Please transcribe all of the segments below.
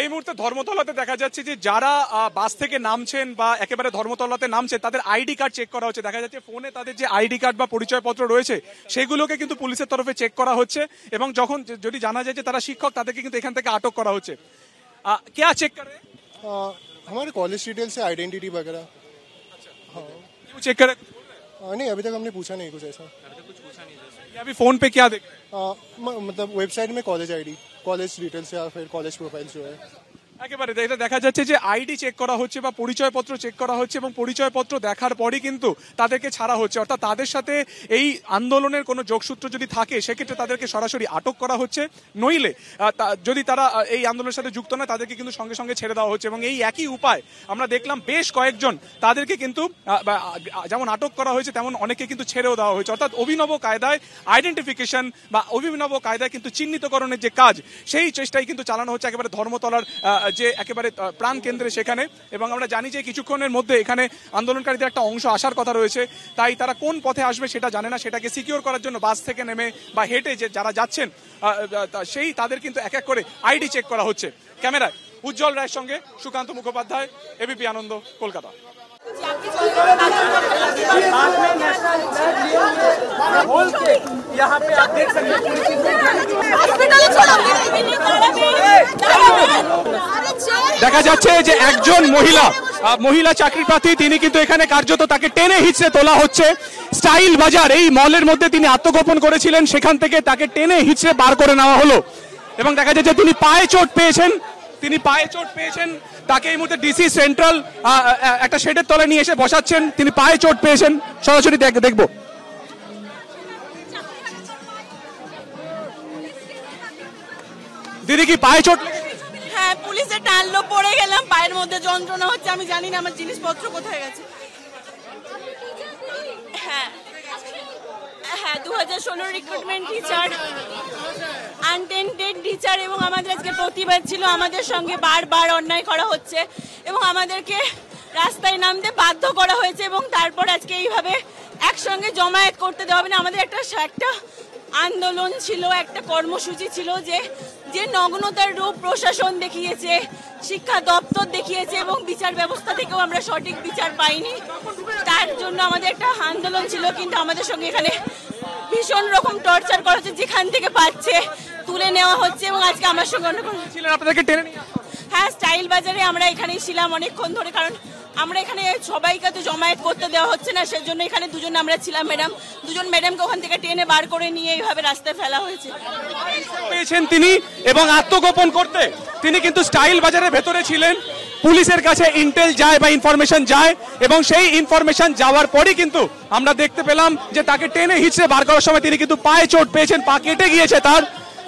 এই মুহূর্তে ধর্মতলাতে দেখা যাচ্ছে যে যারা বাস থেকে নামছেন বা একেবারে ধর্মতলাতে নামছে তাদের আইডি কার্ড চেক করা হচ্ছে। দেখা যাচ্ছে ফোনে তাদের যে আইডি কার্ড বা পরিচয়পত্র রয়েছে সেগুলোকে কিন্তু পুলিশের তরফে চেক করা হচ্ছে এবং যখন যদি জানা যায় যে তারা শিক্ষক তাদেরকে কিন্তু এখান থেকে আটক করা হচ্ছে। क्या चेक कर रहे हैं? हमारे कॉलेज डिटेल से आइडेंटिटी वगैरह। हाँ, क्यों चेक कर रहे हैं? नहीं, अभी तक हमने पूछा नहीं कुछ ऐसा। अभी फोन पे क्या देख रहे हैं? मतलब वेबसाइट में कॉलेज आईडी, कॉलेज डिटेल्स या फिर कॉलेज प्रोफाइल जो है একেবারে এটা দেখা যাচ্ছে যে আইডি চেক করা হচ্ছে বা পরিচয়পত্র চেক করা হচ্ছে এবং পরিচয়পত্র দেখার পরই কিন্তু তাদেরকে ছাড়া হচ্ছে। অর্থাৎ তাদের সাথে এই আন্দোলনের কোনো যোগসূত্র যদি থাকে সেক্ষেত্রে তাদেরকে সরাসরি আটক করা হচ্ছে, নইলে যদি তারা এই আন্দোলনের সাথে যুক্ত নয় তাদেরকে কিন্তু সঙ্গে সঙ্গে ছেড়ে দেওয়া হচ্ছে। এবং এই একই উপায় আমরা দেখলাম বেশ কয়েকজন তাদেরকে কিন্তু যেমন আটক করা হয়েছে তেমন অনেকে কিন্তু ছেড়েও দেওয়া হয়েছে। অর্থাৎ অভিনব কায়দায় আইডেন্টিফিকেশন বা অভিনব কায়দায় কিন্তু চিহ্নিতকরণের যে কাজ সেই চেষ্টাই কিন্তু চালানো হচ্ছে একেবারে ধর্মতলার যে একেবারে প্রাণ কেন্দ্রে সেখানে। এবং আমরা জানি যে কিছুক্ষণের মধ্যে এখানে আন্দোলনকারীদের একটা অংশ আসার কথা রয়েছে, তাই তারা কোন পথে আসবে সেটা জানে না। সেটাকে সিকিউর করার জন্য বাস থেকে নেমে বা হেঁটে যে যারা যাচ্ছেন সেই তাদের কিন্তু এক এক করে আইডি চেক করা হচ্ছে। ক্যামেরায় উজ্জ্বল রায়ের সঙ্গে সুকান্ত মুখোপাধ্যায়, এবিপি আনন্দ, কলকাতা। यहाँ पे आप देख सकते हैं দেখা যাচ্ছে যে একজন মহিলা চাকরি প্রার্থী তিনি কিন্তু এখানে কার্যত তাকে টেনে হিচড়ে তোলা হচ্ছে। স্টাইল বাজার এই মলের মধ্যে তিনি আত্মগোপন করেছিলেন, সেখান থেকে তাকে টেনে হিচড়ে বার করে নেওয়া হলো এবং দেখা যাচ্ছে তিনি পায়ে চোট পেয়েছেন। তাকে এই মুহূর্তে ডিসি সেন্ট্রাল একটা শেডের তলায় নিয়ে এসে বসাচ্ছেন। তিনি পায়ে চোট পেয়েছেন, সরাসরি দেখবো। দিদি কি পায়ে চোট? হ্যাঁ, পুলিশে টানলো, পড়ে গেলাম, পায়ের মধ্যে যন্ত্রণা হচ্ছে, আমি জানি না আমার জিনিসপত্র কোথায় গেছে। হ্যাঁ 2016 রিক্রুটমেন্ট টিচার, আনটেন্টেড টিচার, এবং আমাদের আজকে প্রতিবাদ ছিল। আমাদের সঙ্গে বারবার অন্যায় করা হচ্ছে এবং আমাদেরকে রাস্তায় নামতে বাধ্য করা হয়েছে এবং তারপর আজকে এইভাবে একসঙ্গে জমায়েত করতে দেওয়া হবে না। আমাদের একটা আন্দোলন ছিল, একটা কর্মসূচি ছিল যে নগ্নতার রূপ প্রশাসন দেখিয়েছে, শিক্ষা দপ্তর দেখিয়েছে এবং বিচার ব্যবস্থা থেকেও আমরা সঠিক বিচার পাইনি। তার জন্য আমাদের একটা আন্দোলন ছিল, কিন্তু আমাদের সঙ্গে এখানে ভীষণ রকম টর্চার করা হচ্ছে, যেখান থেকে পাচ্ছে তুলে নেওয়া হচ্ছে এবং আজকে আমার সঙ্গে হ্যাঁ স্টাইল বাজারে আমরা এখানেই ছিলাম অনেকক্ষণ ধরে, কারণ আমরা এখানে সবাইকে তো জমায়েত করতে দেওয়া হচ্ছে না, সেজন্য এখানে দুজন আমরা ছিলাম। দুজন ম্যাডামকে ওখান থেকে টেনে বার করে নিয়ে এইভাবে রাস্তায় ফেলা হয়েছে। পেয়েছেন তিনি এবং আত্মগোপন করতে তিনি কিন্তু স্টাইল বাজারের ভেতরে ছিলেন। পুলিশের কাছে ইন্টেল যায় বা ইনফরমেশন যায় এবং সেই ইনফরমেশন যাওয়ার পরই কিন্তু আমরা দেখতে পেলাম যে তাকে টেনে হিচড়ে বার করার সময় তিনি কিন্তু পায়ে চোট পেয়েছেন, পা কেটে গিয়েছে তার।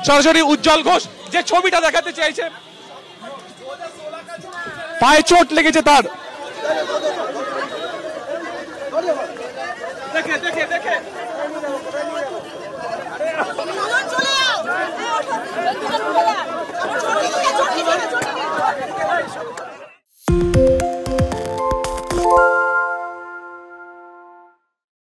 সরাসরি উজ্জ্বল ঘোষ যে ছবিটা দেখাতে চাইছে, পায়ে চোট লেগেছে তার। দেখে